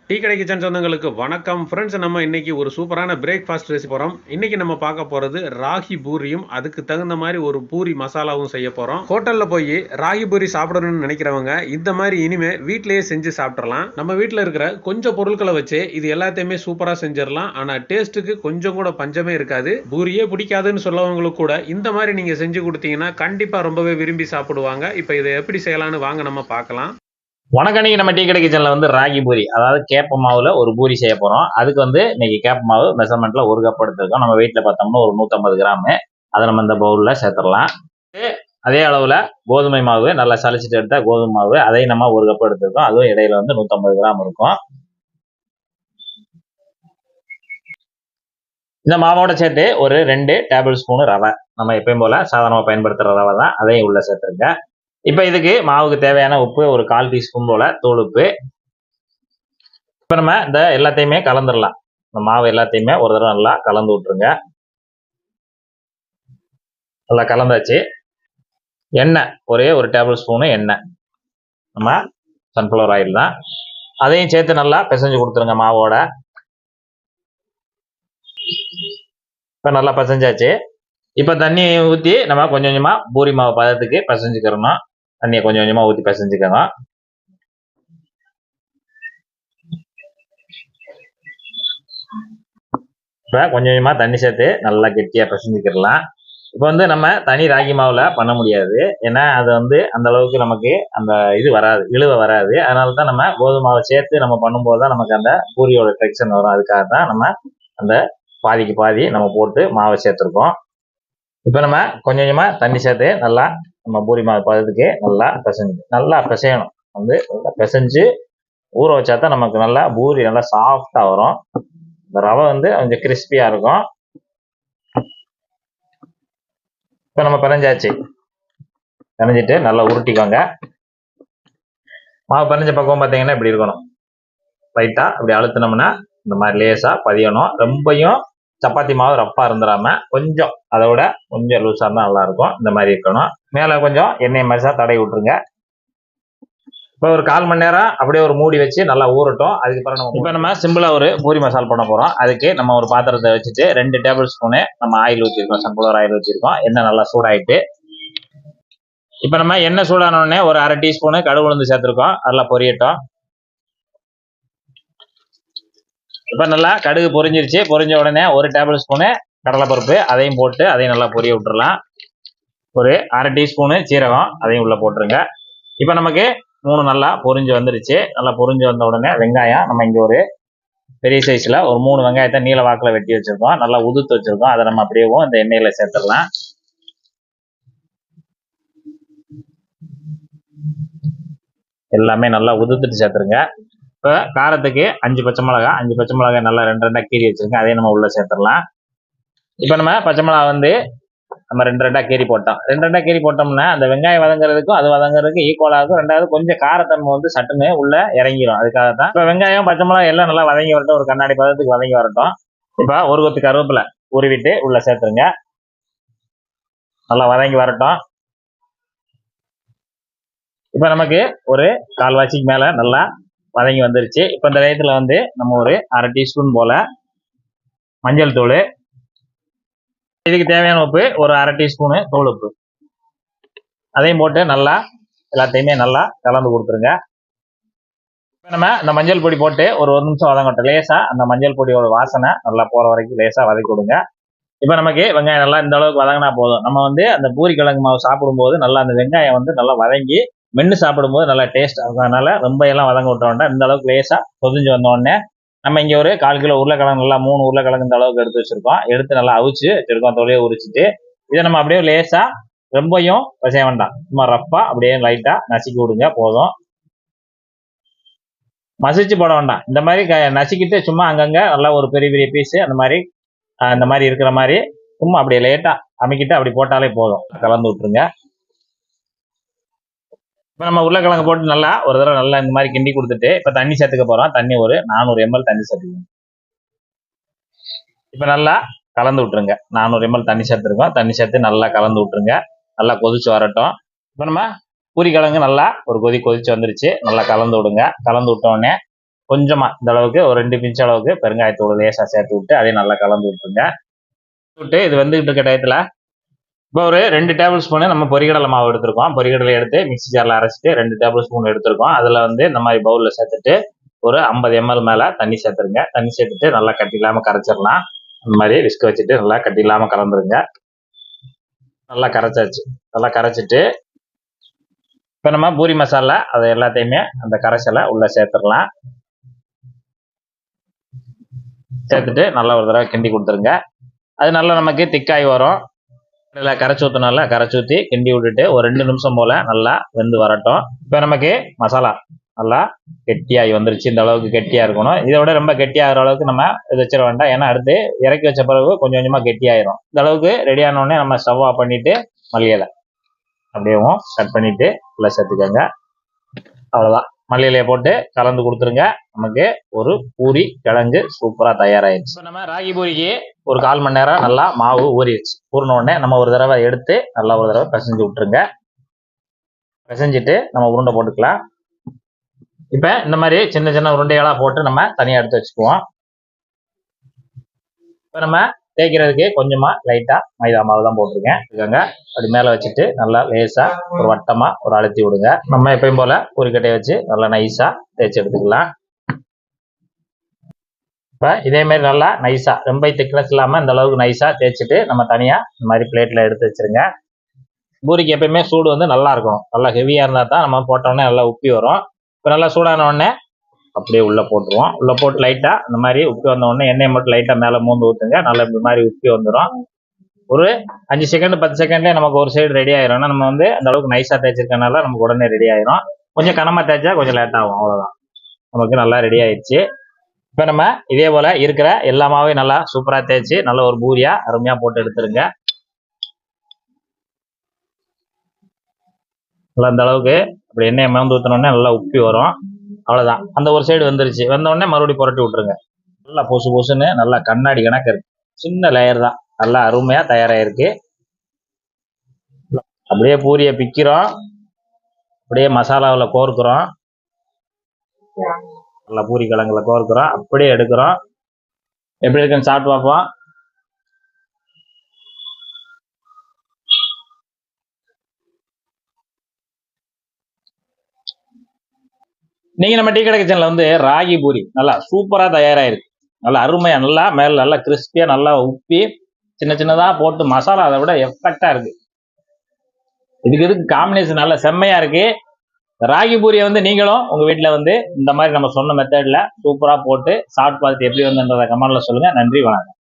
Tea கடை kitchen சொந்தங்களுக்கு வணக்கம் ஃப்ரெண்ட்ஸ். நம்ம இன்னைக்கு ஒரு சூப்பரான பிரேக்ஃபாஸ்ட் ரெசிபி போகிறோம். இன்னைக்கு நம்ம பார்க்க போகிறது ராகி பூரியும் அதுக்கு தகுந்த மாதிரி ஒரு பூரி மசாலாவும் செய்ய போகிறோம். ஹோட்டலில் போய் ராகி பூரி சாப்பிடணும்னு நினைக்கிறவங்க இந்த மாதிரி இனிமே வீட்டிலேயே செஞ்சு சாப்பிட்றலாம். நம்ம வீட்டில் இருக்கிற கொஞ்சம் பொருட்களை வச்சு இது எல்லாத்தையுமே சூப்பராக செஞ்சிடலாம். ஆனால் டேஸ்ட்டுக்கு கொஞ்சம் கூட பஞ்சமே இருக்காது. பூரியே பிடிக்காதுன்னு சொல்லவங்களுக்கு கூட இந்த மாதிரி நீங்கள் செஞ்சு கொடுத்தீங்கன்னா கண்டிப்பாக ரொம்பவே விரும்பி சாப்பிடுவாங்க. இப்போ இதை எப்படி செய்யலான்னு வாங்க நம்ம பார்க்கலாம். வணக்கணிக்கு நம்ம டீ கடை கிச்சனில் வந்து ராகி பூரி, அதாவது கேப்ப மாவில் ஒரு பூரி செய்ய போகிறோம். அதுக்கு வந்து இன்னைக்கு கேப்ப மாவு மெஷர்மெண்ட்டில் ஒரு கப் எடுத்துருக்கோம். நம்ம வீட்டில் பார்த்தோம்னா ஒரு 150 கிராமு. அதை நம்ம இந்த பவுலில் சேர்த்துடலாம். அதே அளவில் கோதுமை மாவு, நல்லா சளிச்சிட்டு எடுத்த கோதுமை மாவு, அதையும் நம்ம ஒரு கப் எடுத்துருக்கோம். அதுவும் இடையில வந்து 150 கிராம் இருக்கும். இந்த மாவோட சேர்த்து ஒரு 2 டேபிள் ஸ்பூனு ரவை, நம்ம எப்பயும் போல் சாதாரணமாக பயன்படுத்துகிற ரவை தான், அதையும் உள்ளே சேர்த்துருக்கேன். இப்போ இதுக்கு மாவுக்கு தேவையான உப்பு ஒரு 1/4 டீஸ்பூன் போல் தூள் உப்பு. இப்போ நம்ம இந்த எல்லாத்தையுமே கலந்துடலாம். இந்த மாவு எல்லாத்தையுமே ஒரு தடவை நல்லா கலந்து விட்டுருங்க. நல்லா கலந்தாச்சு. எண்ணெய் ஒரே ஒரு டேபிள் ஸ்பூனு எண்ணெய், நம்ம சன்ஃப்ளவர் ஆயில் தான், அதையும் சேர்த்து நல்லா பிசைஞ்சு கொடுத்துருங்க மாவோட. இப்போ நல்லா பிசைஞ்சாச்சு. இப்போ தண்ணி ஊற்றி நம்ம கொஞ்சம் கொஞ்சமாக பூரி மாவு பதத்துக்கு பிசைஞ்சுக்கிறணும். தண்ணியை கொஞ்சம் கொஞ்சமாக ஊற்றி பிசைஞ்சுக்கணும். இப்போ கொஞ்சம் கொஞ்சமாக தண்ணி சேர்த்து நல்லா கெட்டியாக பிசைஞ்சுக்கிடலாம். இப்போ வந்து நம்ம தனி ராகி மாவில் பண்ண முடியாது, ஏன்னா அது வந்து அந்த அளவுக்கு நமக்கு அந்த இது வராது, இழுவை வராது. அதனால தான் நம்ம கோதுமை மாவை சேர்த்து நம்ம பண்ணும்போது தான் நமக்கு அந்த பூரியோட டெக்ஸ்சர் வரும். அதுக்காக தான் நம்ம அந்த பாதிக்கு பாதி நம்ம போட்டு மாவை சேர்த்துருக்கோம். இப்போ நம்ம கொஞ்சம் கொஞ்சமாக தண்ணி சேர்த்து நல்லா நம்ம பூரி மாவு பதத்துக்கு நல்லா பிசையணும். வந்து பிசைஞ்சு ஊற வச்சா தான் நமக்கு நல்லா பூரி நல்லா சாஃப்டாக வரும். இந்த ரவை வந்து கொஞ்சம் கிறிஸ்பியாக இருக்கும். இப்போ நம்ம பிணைஞ்சாச்சு. பிணைஞ்சிட்டு நல்லா உருட்டிக்கோங்க. மாவு பிணைஞ்ச பக்கம் பார்த்தீங்கன்னா இப்படி இருக்கணும். லைட்டாக இப்படி அழுத்தினோம்னா இந்த மாதிரி லேசாக பதியணும். ரொம்பையும் சப்பாத்தி மாவு ரப்பாக இருந்துடாம கொஞ்சம் அதை விட கொஞ்சம் லூஸாக இருந்தால் நல்லாயிருக்கும். இந்த மாதிரி இருக்கணும். மேலே கொஞ்சம் எண்ணெய் மசாலா தடவி விட்டுருங்க. இப்போ ஒரு 1/4 மணி நேரம் அப்படியே ஒரு மூடி வச்சு நல்லா ஊறட்டும். அதுக்கப்புறம் இப்போ நம்ம சிம்பிளாக ஒரு பூரி மசாலா பண்ண போகிறோம். அதுக்கு நம்ம ஒரு பாத்திரத்தை வச்சுட்டு 2 டேபிள் ஸ்பூனு நம்ம ஆயில் ஊற்றிருக்கோம், சன்ஃப்ளவர் ஆயில் ஊற்றிருக்கோம். எண்ணெய் நல்லா சூடாயிட்டு இப்போ நம்ம எண்ணெய் சூடானோடனே ஒரு 1/2 டீஸ்பூனு கடுகு உளுந்து சேர்த்துருக்கோம். நல்லா பொரியட்டும். இப்போ நல்லா கடுகு பொரிஞ்சிருச்சு. பொரிஞ்ச உடனே ஒரு டேபிள் ஸ்பூனு கடலைப்பருப்பு, அதையும் போட்டு அதையும் நல்லா பொரிய விட்டுறலாம். ஒரு 1/2 டீஸ்பூனு சீரகம், அதையும் உள்ளே போட்டுருங்க. இப்போ நமக்கு 3 நல்லா பொரிஞ்சு வந்துருச்சு. நல்லா பொரிஞ்சு வந்த உடனே வெங்காயம், நம்ம இங்கே ஒரு பெரிய சைஸில் ஒரு 3 வெங்காயத்தை நீல வாக்கில் வெட்டி வச்சுருக்கோம், நல்லா உதுத்து வச்சுருக்கோம். அதை நம்ம அப்படியே இந்த எண்ணெயில் சேர்த்துடலாம். எல்லாமே நல்லா உதுத்துட்டு சேர்த்துருங்க. இப்போ காரத்துக்கு 5 பச்சை மிளகாய் நல்லா 2 கீரி வச்சுருங்க, அதையும் நம்ம உள்ளே சேர்த்துடலாம். இப்போ நம்ம பச்சை மிளகா வந்து நம்ம 2 கீரி போட்டோம். 2 கீரி போட்டோம்னா அந்த வெங்காயம் வதங்குறதுக்கும் அது வதங்குறதுக்கும் ஈக்குவலாக இருக்கும். 2வது கொஞ்சம் காரத்தன்மை வந்து சட்டுன்னு உள்ள இறங்கிடும். அதுக்காக தான் இப்போ வெங்காயம் பச்சை மிளகாய் எல்லாம் நல்லா வதங்கி வரட்டும். ஒரு கண்ணாடி பதத்துக்கு வதங்கி வரட்டும். இப்போ ஒரு கொத்து கருவேப்பிலை உருவிட்டு உள்ள சேர்த்துருங்க. நல்லா வதங்கி வரட்டும். இப்போ நமக்கு ஒரு 1/4 மேலே நல்லா வதங்கி வந்துருச்சு. இப்போ இந்த நேரத்தில் வந்து நம்ம ஒரு 1/2 டீஸ்பூன் போல் மஞ்சள் தூள், இதுக்கு தேவையான உப்பு ஒரு 1/2 டீஸ்பூனு தூள் உப்பு, அதையும் போட்டு நல்லா எல்லாத்தையுமே நல்லா கலந்து கொடுத்துருங்க. இப்போ நம்ம இந்த மஞ்சள் பொடி போட்டு ஒரு நிமிஷம் வதங்கட்டும். லேசாக அந்த மஞ்சள் பொடியோட வாசனை நல்லா போகிற வரைக்கும் லேசாக வதக்கி கொடுங்க. இப்போ நமக்கு வெங்காயம் நல்லா இந்த அளவுக்கு வதங்கினா போதும். நம்ம வந்து அந்த பூரி கிழங்கு மாவு சாப்பிடும்போது நல்லா அந்த வெங்காயம் வந்து நல்லா வதங்கி மென்று சாப்பிடும்போது நல்லா டேஸ்ட் இருக்கும். அதனால ரொம்ப எல்லாம் வதங்க விட்ட வேண்டாம். இந்த அளவுக்கு லேசாக கொதிஞ்சு வந்தோடனே நம்ம இங்கே ஒரு 1/4 கிலோ உருளைக்கிழங்கு, நல்லா 3 உருளைக்கிழங்கு இந்த அளவுக்கு எடுத்து வச்சுருக்கோம். எடுத்து நல்லா அவிச்சு வச்சுருக்கோம், தொலையை உரிச்சிட்டு. இதை நம்ம அப்படியே லேசாக ரொம்பையும் செய்ய வேண்டாம், சும்மா ரஃப்பாக அப்படியே லைட்டாக நசுக்கி விடுங்க போதும். மசிச்சு போட வேண்டாம். இந்த மாதிரி நசுக்கிட்டு சும்மா அங்கங்கே நல்லா ஒரு பெரிய பெரிய பீஸு அந்த மாதிரி இருக்கிற மாதிரி சும்மா அப்படியே லேட்டாக அமைக்கிட்டு அப்படி போட்டாலே போதும். கலந்து விட்டுருங்க. இப்போ நம்ம உருளைக்கிழங்கு போட்டு நல்லா ஒரு தடவை நல்லா இந்த மாதிரி கிண்டி கொடுத்துட்டு இப்போ தண்ணி சேர்த்துக்க போகிறோம். தண்ணி ஒரு 400 ml தண்ணி சேர்த்துக்கணும். இப்போ நல்லா கலந்து விட்டுருங்க. 400 ml தண்ணி சேர்த்துருக்கோம். தண்ணி சேர்த்து நல்லா கலந்து விட்டுருங்க. நல்லா கொதிச்சு வரட்டும். இப்போ நம்ம பூரி கிழங்கு நல்லா ஒரு கொதிச்சு வந்துருச்சு. நல்லா கலந்து விடுங்க. கலந்து விட்டோடனே கொஞ்சமா இந்த அளவுக்கு ஒரு 2 பிஞ்ச் அளவுக்கு பெருங்காயத்தூள் லேசாக சேர்த்து விட்டு அதையும் நல்லா கலந்து விட்டுருங்க. விட்டு இது வந்துகிட்டு இருக்க டயத்தில் இப்போ ஒரு 2 டேபிள் ஸ்பூனு நம்ம பொரிகடலை மாவு எடுத்திருக்கோம். பொரிகடலை எடுத்து மிக்ஸி ஜாரில் அரைச்சிட்டு 2 டேபிள் ஸ்பூன் எடுத்திருக்கோம். அதில் வந்து இந்த மாதிரி பவுலில் சேர்த்துட்டு ஒரு 50 ml மேலே தண்ணி சேர்த்துருங்க. தண்ணி சேர்த்துட்டு நல்லா கட்டி இல்லாமல் கரைச்சிடலாம். இந்த மாதிரி விஸ்க் வச்சுட்டு நல்லா கட்டி இல்லாமல் கலந்துருங்க. நல்லா கரைச்சாச்சு. நல்லா கரைச்சிட்டு இப்போ நம்ம பூரி மசாலா அதை எல்லாத்தையுமே அந்த கரைசலை உள்ளே சேர்த்துடலாம். சேர்த்துட்டு நல்லா ஒரு தடவை கிண்டி கொடுத்துருங்க. அது நல்லா நமக்கு திக்காய் வரும். நல்லா கரைச்சி ஊற்றினால கரைச்சி ஊற்றி கிண்டி விட்டுட்டு ஒரு 2 நிமிஷம் போல் நல்லா வெந்து வரட்டும். இப்போ நமக்கு மசாலா நல்லா கெட்டியாகி வந்துருச்சு. இந்த அளவுக்கு கெட்டியாக இருக்கணும். இதை விட ரொம்ப கெட்டியாகிற அளவுக்கு நம்ம இது வச்சிட வேண்டாம். ஏன்னா அடுத்து இறக்கி வச்ச பிறகு கொஞ்சம் கொஞ்சமாக கெட்டியாயிரும். இந்த அளவுக்கு ரெடி ஆனோடனே நம்ம ஸ்டவ் ஆஃப் பண்ணிவிட்டு மல்லியலை அப்படியேவும் கட் பண்ணிவிட்டு உள்ள சேர்த்துக்கோங்க. அவ்வளோதான். மல்லி இலையை போட்டு கலந்து கொடுத்துருங்க. நமக்கு ஒரு பூரி கிழங்கு சூப்பராக தயாராகிடுச்சு. இப்போ நம்ம ராகி பூரிக்கு ஒரு 1/4 மணி நேரம் நல்லா மாவு ஊறிடுச்சு. ஊறின உடனே நம்ம ஒரு தடவை எடுத்து நல்லா ஒரு தடவை பிசைஞ்சு விட்டுருங்க. பிசைஞ்சிட்டு நம்ம உருண்டை போட்டுக்கலாம். இப்போ இந்த மாதிரி சின்ன சின்ன உருண்டைகளாக போட்டு நம்ம தனியாக எடுத்து வச்சுக்குவோம். இப்போ நம்ம தேய்க்கிறதுக்கு கொஞ்சமாக லைட்டாக மைதா மாவு தான் போட்டிருக்கேன். அப்படி மேலே வச்சுட்டு நல்லா லேசாக ஒரு வட்டமாக ஒரு அழுத்தி விடுங்க. நம்ம எப்பயும் போல் பூரிக்கட்டையை வச்சு நல்லா நைஸாக தேய்ச்சி எடுத்துக்கலாம். இப்போ இதேமாரி நல்லா நைஸாக ரொம்ப திக்னஸ் இல்லாமல் இந்த அளவுக்கு நைஸாக தேய்ச்சிட்டு நம்ம தனியாக இந்த மாதிரி பிளேட்டில் எடுத்து வச்சுருங்க. பூரிக்கு எப்பயுமே சூடு வந்து நல்லா இருக்கும். நல்லா ஹெவியாக இருந்தால் தான் நம்ம போட்டோடனே நல்லா உப்பி வரும். இப்போ நல்லா சூடான உடனே அப்படியே உள்ளே போட்டுருவோம். உள்ளே போட்டு லைட்டாக இந்த மாதிரி உப்பி வந்த உடனே எண்ணெயை மட்டும் லைட்டாக மேலே மூந்து ஊற்றுங்க. நல்லா இந்த மாதிரி உப்பி வந்துடும். ஒரு 5 செகண்ட் 10 செகண்ட்லேயே நமக்கு ஒரு சைடு ரெடி ஆயிரும். ஏன்னா நம்ம வந்து அந்த அளவுக்கு நைஸாக தேய்ச்சிருக்கனால நமக்கு உடனே ரெடி ஆயிரும். கொஞ்சம் கனமாக தேய்ச்சா கொஞ்சம் லேட் ஆகும். அவ்வளோதான். நமக்கு நல்லா ரெடி ஆயிடுச்சு. இப்போ நம்ம இதே போல் இருக்கிற எல்லா மாவையும் நல்லா சூப்பராக தேய்ச்சி நல்ல ஒரு பூரியாக அருமையாக போட்டு எடுத்துருங்க. நல்லா இந்த அளவுக்கு அப்படி எண்ணெயை மேந்து ஊற்றினோடனே நல்லா உப்பி வரும். அவ்வளோதான். அந்த ஒரு சைடு வந்துருச்சு. வந்தோடனே மறுபடியும் புரட்டி விட்டுருங்க. நல்லா பொசு பொசுன்னு நல்லா கண்ணாடி கணக்கு இருக்கு. சின்ன லேயர் தான். நல்லா அருமையாக தயாராகிருக்கு. அப்படியே பூரியை பிக்கிறோம். அப்படியே மசாலாவில் கோர்க்குறோம். நல்லா பூரி கிழங்குல கோர்க்குறோம். அப்படியே எடுக்கிறோம். எப்படி இருக்குன்னு சாப்பிட்டு பார்ப்போம். நீங்கள் நம்ம டீ கடை கிச்சனில் வந்து ராகி பூரி நல்லா சூப்பராக தயாராகிருக்கு. நல்லா அருமையாக நல்லா மேலே நல்லா கிறிஸ்பியாக நல்லா உப்பி சின்ன சின்னதாக போட்டு மசாலா அதை விட எஃபெக்டாக இருக்குது. இதுக்கு காம்பினேஷன் நல்லா செம்மையாக இருக்குது. ராகி பூரியை வந்து நீங்களும் உங்கள் வீட்டில் வந்து இந்த மாதிரி நம்ம சொன்ன மெத்தடில் சூப்பராக போட்டு சாப்பிட்டு பார்த்துட்டு எப்படி வந்துன்றதை கமெண்ட்டில் சொல்லுங்கள். நன்றி, வணக்கம்.